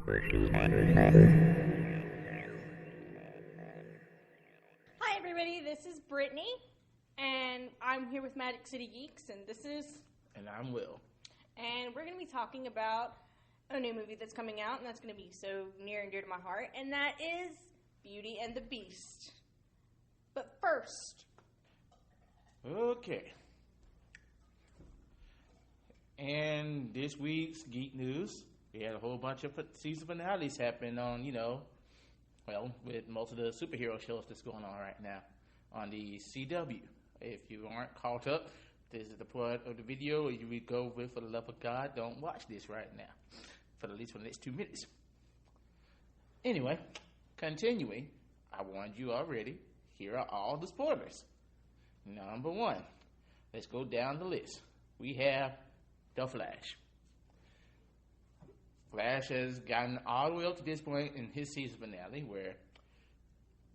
Hi everybody, this is Brittany, and I'm here with Magic City Geeks, and this is... And I'm Will. And we're going to be talking about a new movie that's coming out, and that's going to be so near and dear to my heart, and that is Beauty and the Beast. But first... Okay. And this week's Geek News, we had a whole bunch of season finales happening on, with most of the superhero shows that's going on right now on the CW. If you aren't caught up, this is the part of the video you would go with, for the love of God, don't watch this right now, for at least for the next 2 minutes. Anyway, continuing, I warned you already, here are all the spoilers. Number 1, let's go down the list. We have The Flash. Flash has gotten all the way up to this point in his season finale, where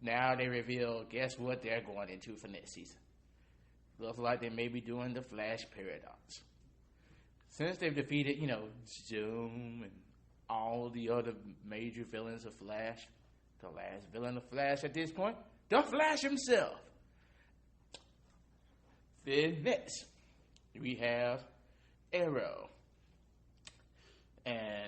now they reveal, guess what they're going into for next season. Looks like they may be doing the Flash Paradox. Since they've defeated, Zoom and all the other major villains of Flash, the last villain of Flash at this point, the Flash himself. Then next, we have Arrow. And,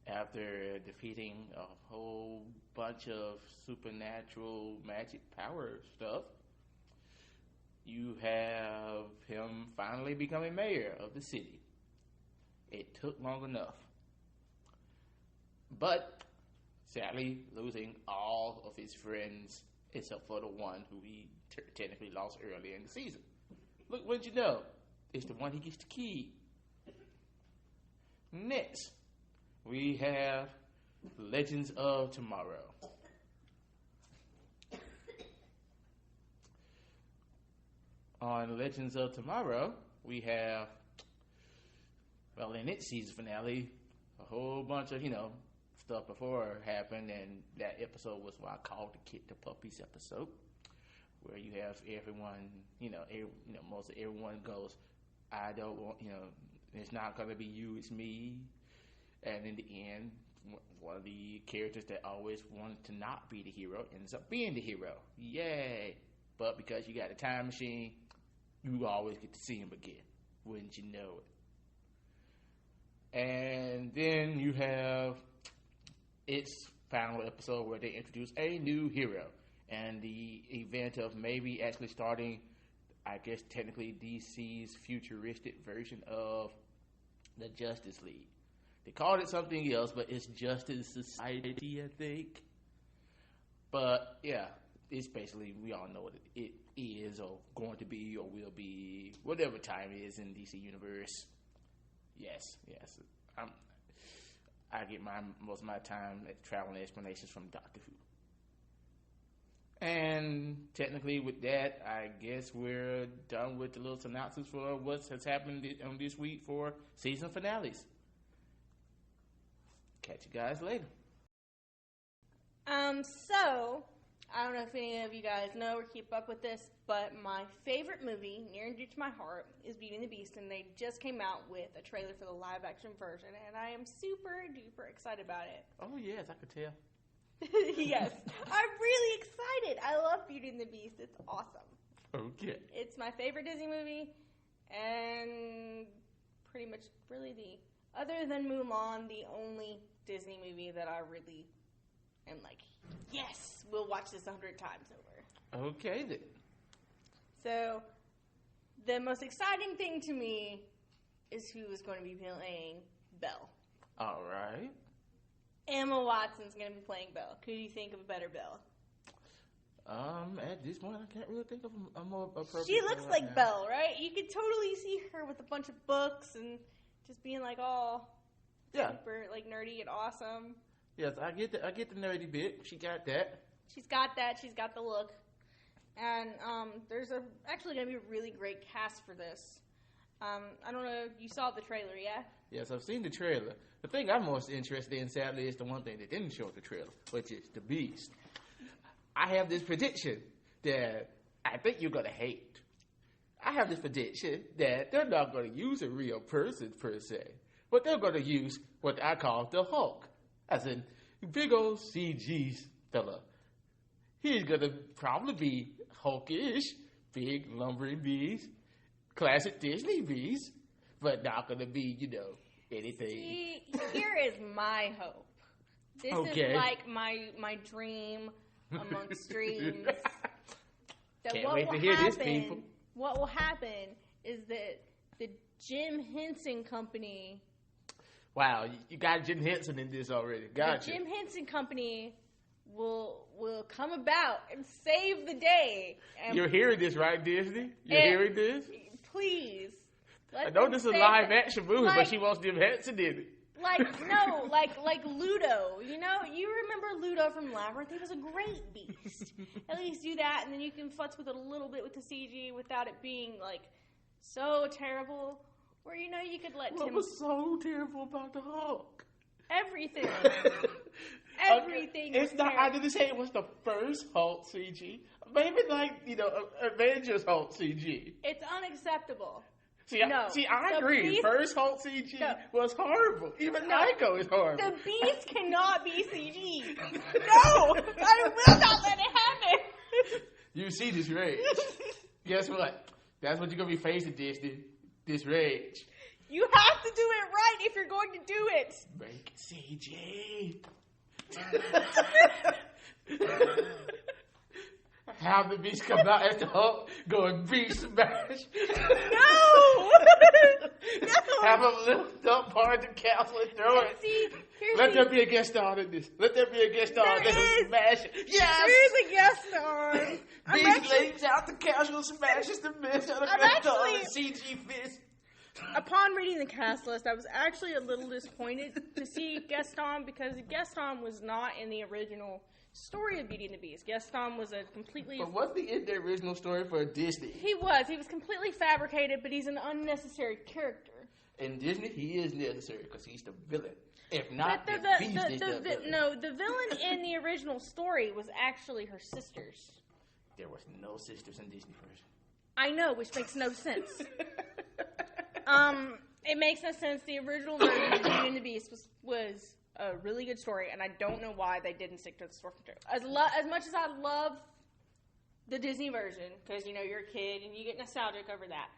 after defeating a whole bunch of supernatural magic power stuff, you have him finally becoming mayor of the city. It took long enough. But, sadly, losing all of his friends, except for the one who he technically lost earlier in the season. Look, what you know? It's the one he gets to keep. Next, we have Legends of Tomorrow. On Legends of Tomorrow, we have, in its season finale, a whole bunch of, stuff before happened, and that episode was what I called the Kick the Puppies episode, where you have everyone, most of everyone goes, I don't want, it's not going to be you, it's me. And in the end, one of the characters that always wanted to not be the hero ends up being the hero. Yay! But because you got a time machine, you always get to see him again. Wouldn't you know it? And then you have its final episode where they introduce a new hero. And the event of maybe actually starting, I guess technically DC's futuristic version of the Justice League. They called it something else, but it's Justice Society, I think. But yeah, it's basically, we all know what it is, or going to be, or will be, whatever time it is in DC Universe. Yes. I get most of my time at traveling explanations from Doctor Who. And technically with that, I guess we're done with the little synopsis for what has happened on this week for season finales. Catch you guys later. So, I don't know if any of you guys know or keep up with this, but my favorite movie, near and dear to my heart, is Beauty and the Beast, and they just came out with a trailer for the live-action version, and I am super duper excited about it. Oh yes, I could tell. Yes, I'm really excited. I love Beauty and the Beast. It's awesome. Okay. It's my favorite Disney movie, and pretty much other than Mulan, the only Disney movie that I really am like, yes, we'll watch this 100 times over. Okay then. So, the most exciting thing to me is who is going to be playing Belle. All right. Emma Watson's going to be playing Belle. Could you think of a better Belle? At this point, I can't really think of a more appropriate. She looks like Belle, right? You could totally see her with a bunch of books and just being like all super like nerdy and awesome. Yes, I get the nerdy bit. She got that. She's got that. She's got the look. And there's actually going to be a really great cast for this. I don't know if you saw the trailer, yeah? Yes, I've seen the trailer. The thing I'm most interested in, sadly, is the one thing that didn't show the trailer, which is the Beast. I have this prediction that I think you're going to hate. I have this prediction that they're not going to use a real person, per se. but they're going to use what I call the Hulk, as in big old CG fella. He's going to probably be Hulkish, big lumbering beast, classic Disney beast, but not going to be, anything. See, here is my hope. This is like my dream amongst dreams. Can't wait to hear this, people. What will happen is that the Jim Henson Company. Wow, you got Jim Henson in this already. Gotcha. The Jim Henson Company will come about and save the day. And you're hearing this, right, Disney? You're hearing this? Please. I know this is a live action movie, but she wants Jim Henson in it. Like Ludo. You remember Ludo from Labyrinth? He was a great beast. At least do that, and then you can futz with it a little bit with the CG without it being so terrible. Or you could let What Tim. was so terrible about the Hulk? Everything. Everything. It's not. I didn't say it was the first Hulk CG. Maybe Avengers Hulk CG. It's unacceptable. I agree. Beast, first Hulk CG was horrible. Even Ico is horrible. The Beast cannot be CG. No, I will not let it happen. You see this rage. Guess what? That's what you're going to be facing, Disney. This rage. You have to do it right if you're going to do it. Make CG. Have the Beast come out as the Hulk going Beast Smash. No! Have him lift up part of the castle and throw it. Let there be a guest star in this. Let there be a guest star in this. Smash it. Yes! There is a guest star. Beast lays out the castle, smashes the mist out of the star with CG fist. Upon reading the cast list, I was actually a little disappointed to see Gaston because Gaston was not in the original story of Beauty and the Beast. Gaston was a completely... But wasn't he in the original story for Disney? He was. He was completely fabricated, but he's an unnecessary character. In Disney, he is necessary because he's the villain. If not, the Beast is the villain. No, the villain in the original story was actually her sisters. There was no sisters in Disney version. I know, which makes no sense. It makes no sense. The original version of Beauty and the Beast was a really good story, and I don't know why they didn't stick to the source material. As much as I love the Disney version, because you're a kid and you get nostalgic over that,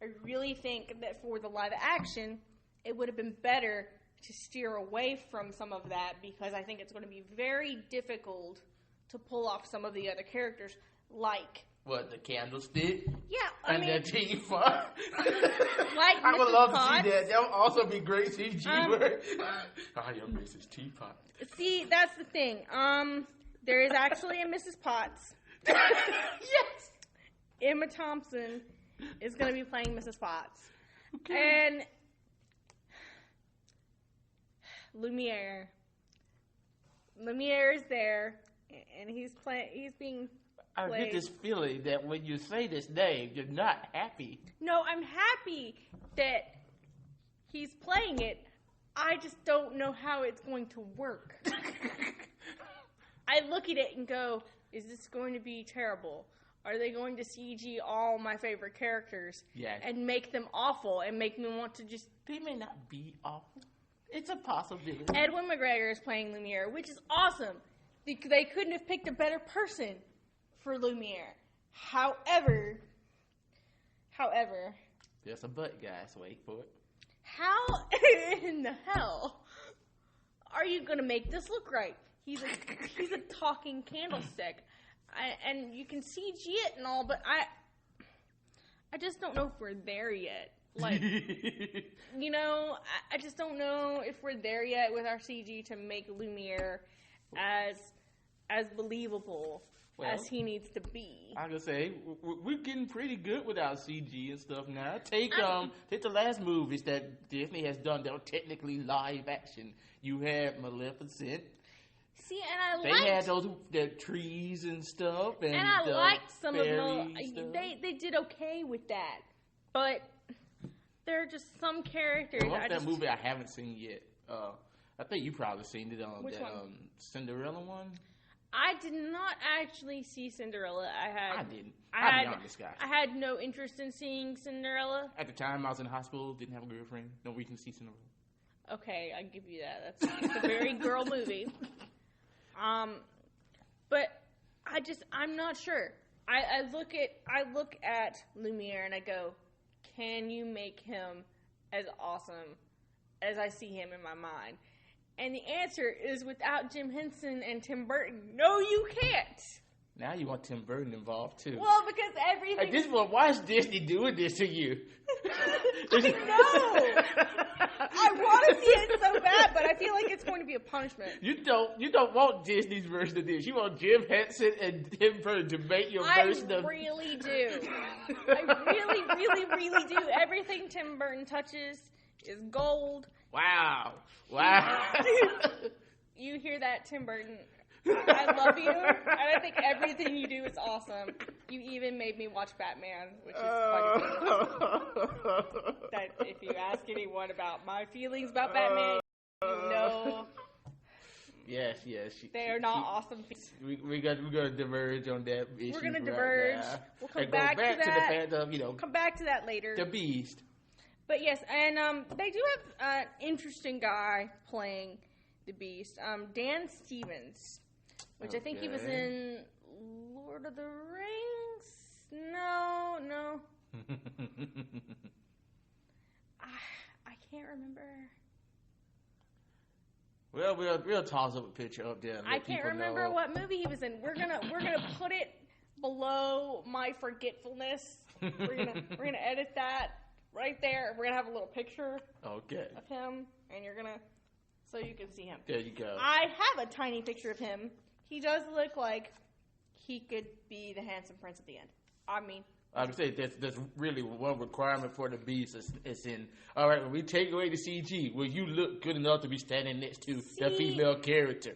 I really think that for the live action, it would have been better to steer away from some of that because I think it's going to be very difficult to pull off some of the other characters, like. What, the candlestick? Yeah, I mean... And the teapot? Like I would Mrs. love Potts. to see that. That would also be great CG work. I am Mrs. Teapot. See, that's the thing. There is actually a Mrs. Potts. Yes! Emma Thompson is going to be playing Mrs. Potts. Okay. And Lumiere is there, and he's being... I get this feeling that when you say this name, you're not happy. No, I'm happy that he's playing it. I just don't know how it's going to work. I look at it and go, is this going to be terrible? Are they going to CG all my favorite characters and make them awful and make me want to just... They may not be awful. It's a possibility. Edwin McGregor is playing Lumiere, which is awesome. They couldn't have picked a better person for Lumiere. However, there's a but, guys. Wait for it. How in the hell are you gonna make this look right? He's a talking candlestick, and you can CG it and all, but I just don't know if we're there yet. Like, I just don't know if we're there yet with our CG to make Lumiere as believable as he needs to be. I gotta say, we're getting pretty good with our CG and stuff now. Take the last movies that Disney has done that were technically live action. You had Maleficent. See, and they had those the trees and stuff, and I liked some of them. They did okay with that, but there are just some characters. What's that movie I haven't seen yet? I think you probably seen it on Which that one? Cinderella one. I did not actually see Cinderella. I didn't. I'll be honest, guys. I had no interest in seeing Cinderella. At the time, I was in hospital, didn't have a girlfriend, no reason to see Cinderella. Okay, I give you that. It's a very girl movie. But I'm not sure. I look at Lumiere and I go, can you make him as awesome as I see him in my mind? And the answer is without Jim Henson and Tim Burton. No, you can't. Now you want Tim Burton involved too. Well, because everything. Like this, why is Disney doing this to you? I know. I want to see it so bad, but I feel like it's going to be a punishment. You don't want Disney's version of this. You want Jim Henson and Tim Burton to make your version of. I really do. I really, really, really do. Everything Tim Burton touches is gold. Wow. You hear that, Tim Burton? I love you, and I think everything you do is awesome. You even made me watch Batman, which is quite good. That if you ask anyone about my feelings about Batman, you know. Yes. They are not awesome. We're gonna diverge on that issue. We're gonna diverge. Now. We'll come and back go back to that. the fact of, come back to that later. The Beast. But yes, and they do have an interesting guy playing the Beast. Dan Stevens. Which I think he was in Lord of the Rings? No. I can't remember. Well, we'll toss up a picture up there. And I can't remember what movie he was in. We're gonna put it below my forgetfulness. We're gonna edit that right there. We're gonna have a little picture of him, and so you can see him. There you go. I have a tiny picture of him. He does look like he could be the handsome prince at the end. I mean, I would say that's really one requirement for the Beast. Is in, all right, when we take away the CG, will you look good enough to be standing next to the female character?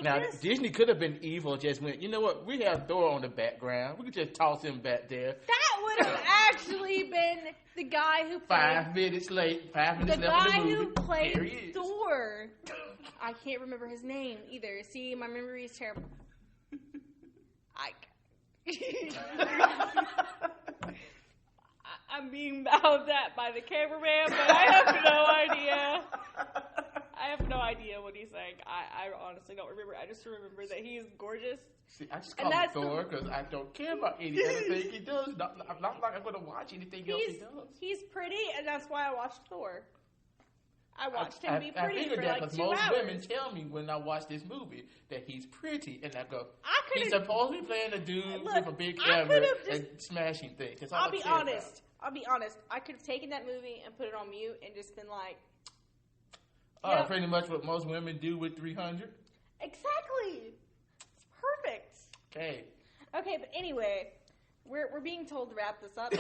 Now, Disney could have been evil, just went, you know what, we have Thor on the background. We could just toss him back there. That would have actually been the guy who played... 5 minutes late, 5 minutes left The in guy the movie. who played Thor. I can't remember his name either. See, my memory is terrible. I'm being mouthed at by the cameraman, but I have no idea. I have no idea what he's saying. I honestly don't remember. I just remember that he's gorgeous. See, I just call him Thor because I don't care about any other thing he does. Not like I'm going to watch anything else he does. He's pretty, and that's why I watched Thor. I watched him be pretty for like 2 most hours. Women tell me when I watch this movie that he's pretty, and I go, he's supposed to be playing a dude with a big camera and smashing things. That's all I'll be honest. I could have taken that movie and put it on mute and just been like, pretty much what most women do with 300. Exactly. It's perfect. Okay, but anyway, we're being told to wrap this up.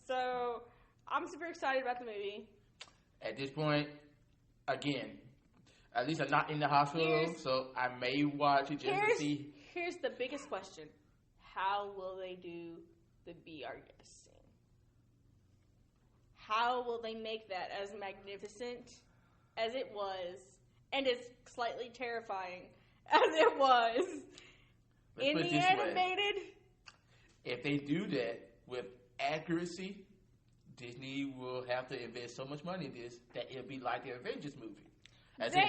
So I'm super excited about the movie. At this point, again, at least I'm not in the hospital, so I may watch it just to see. Here's the biggest question: how will they do the Be Our Guest scene? How will they make that as magnificent as it was, and as slightly terrifying as it was in the animated? If they do that with accuracy, Disney will have to invest so much money in this that it'll be like the Avengers movie.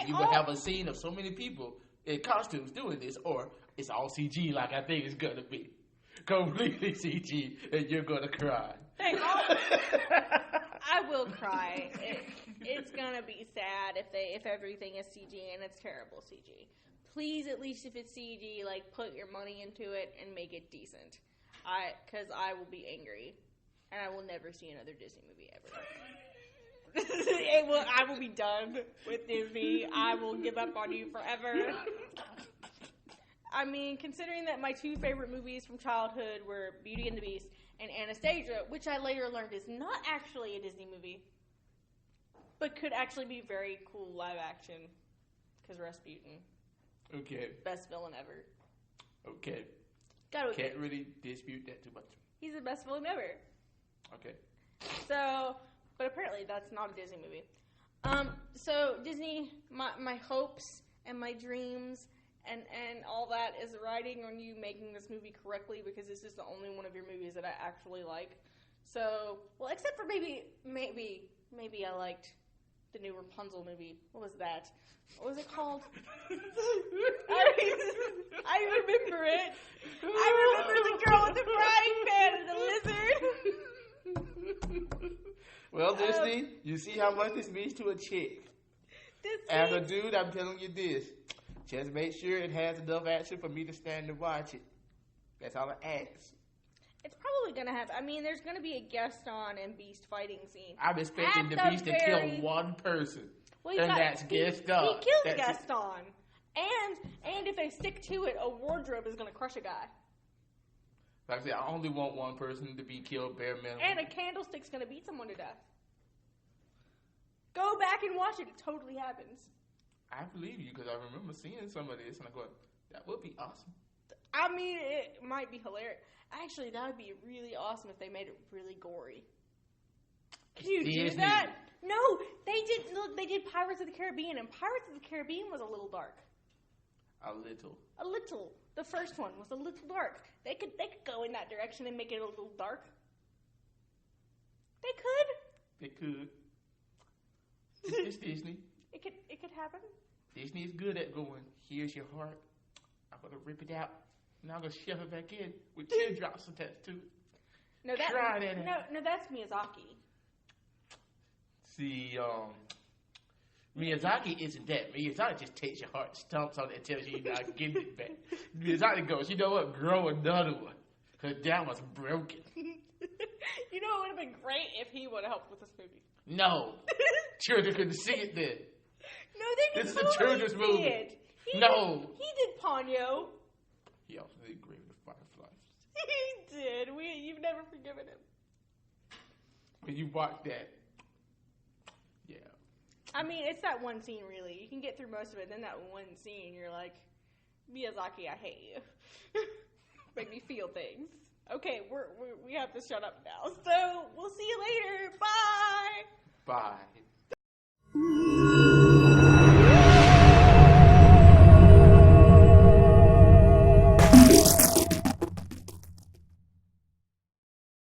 You will have a scene of so many people in costumes doing this, or it's all CG like I think it's going to be. Completely CG, and you're going to cry. I will cry. It's going to be sad if everything is CG and it's terrible CG. Please, at least if it's CG, like put your money into it and make it decent. Because I will be angry. And I will never see another Disney movie ever. I will be done with Disney. I will give up on you forever. I mean, considering that my 2 favorite movies from childhood were Beauty and the Beast and Anastasia, which I later learned is not actually a Disney movie, but could actually be very cool live action, because Rasputin. Okay. Best villain ever. Okay. Can't really dispute that too much. He's the best villain ever. Okay. So, but apparently that's not a Disney movie. So Disney, my hopes and my dreams and all that is riding on you making this movie correctly, because this is the only one of your movies that I actually like. So, well, except for maybe maybe I liked the new Rapunzel movie. What was that? What was it called? I remember it. I remember the girl with the frying pan and the lizard. Well, Disney, you see how much this means to a chick. As a dude, I'm telling you this. Just make sure it has enough action for me to stand and watch it. That's all I ask. It's probably going to have... I mean, there's going to be a Gaston and Beast fighting scene. I'm expecting the Beast to kill one person. Well, and that's Gaston. He killed Gaston. And if they stick to it, a wardrobe is going to crush a guy. Like I said, I only want one person to be killed bare minimum. And a candlestick's going to beat someone to death. Go back and watch it. It totally happens. I believe you because I remember seeing some of this and I go, that would be awesome. I mean, it might be hilarious. Actually, that would be really awesome if they made it really gory. Can you do that? No, they did. Look, they did Pirates of the Caribbean, and Pirates of the Caribbean was a little dark. A little. The first one was a little dark. They could go in that direction and make it a little dark. They could. It's Disney. It could happen. Disney is good at going, here's your heart. I'm going to rip it out. And I'm going to shove it back in with teardrops attached to it. No, that's Miyazaki. See, Miyazaki isn't that. Miyazaki just takes your heart, stomps on it, and tells you you're not getting it back. Miyazaki goes, you know what, grow another one. Because that one's broken. You know, it would have been great if he would have helped with this movie. No. Children couldn't see it then. No, they could This is a children's movie. He did Ponyo. He also did Grave of the Fireflies. He did. You've never forgiven him. When you watch that, yeah. I mean, it's that one scene, really. You can get through most of it, then that one scene, you're like, Miyazaki, I hate you. Make me feel things. Okay, we have to shut up now. So, we'll see you later. Bye! Bye.